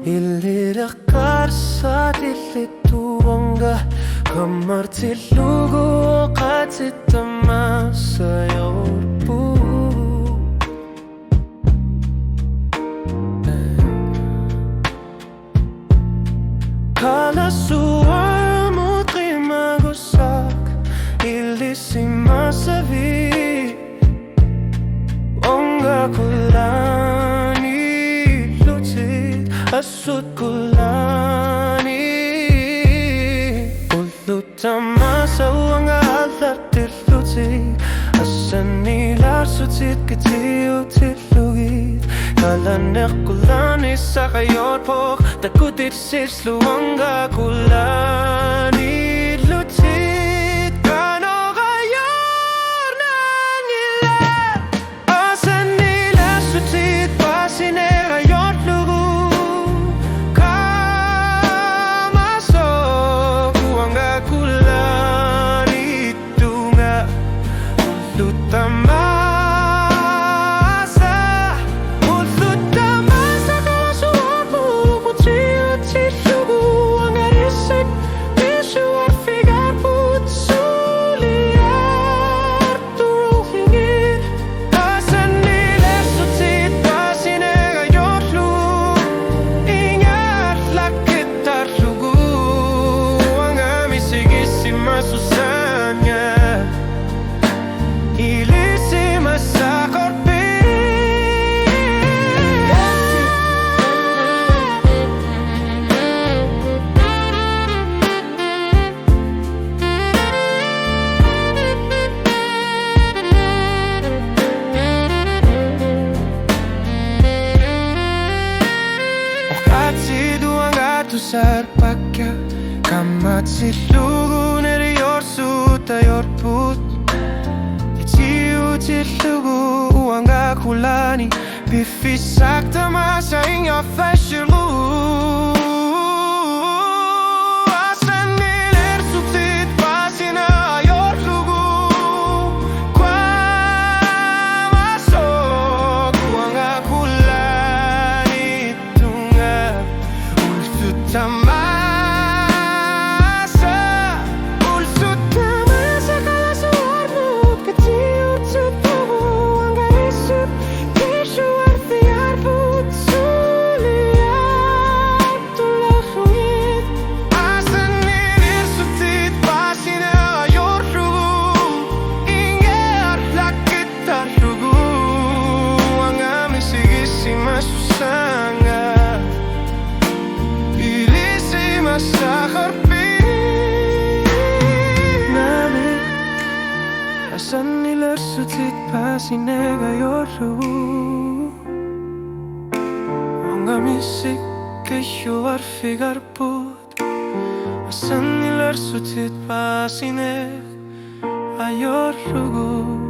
Ilirakar sa dilituanga Kamartilugo katitama sa'yo po Kalasuan mo trimagosak Ilisimasavi Onga kulani lutit Asut kulani Ulutama sa uanga alatir lutit Asanilar sutit kitiutit lugit Kalanek kulani sa kayot pok Takutit sis luanga kulani lutit Kano kayor na nila Asanila sutit pasinera yot lugu Kamaso kuanga kulani tunga Lutama Sarpakya kamat silugu neriyor suta yorput Itiu tilugu uanga kulani Bifisak tamasa inga fashilu Asaniler sutit pasina yorlugu Kwamasok uanga kulani tunga Tamasa Ulsutamasa kalasuar mo Katiut-sutubu Ang garisip Kishu artiar put Suliar tulahungit Asanilir sutit Pasina yorlugu Ingar lakit tarlugu Ang amisigisima susanga Sa harpi namin Asan nilar sutit pasinega yorlu Ang amisik kayo arfigar put Asan nilar sutit pasinega yorlu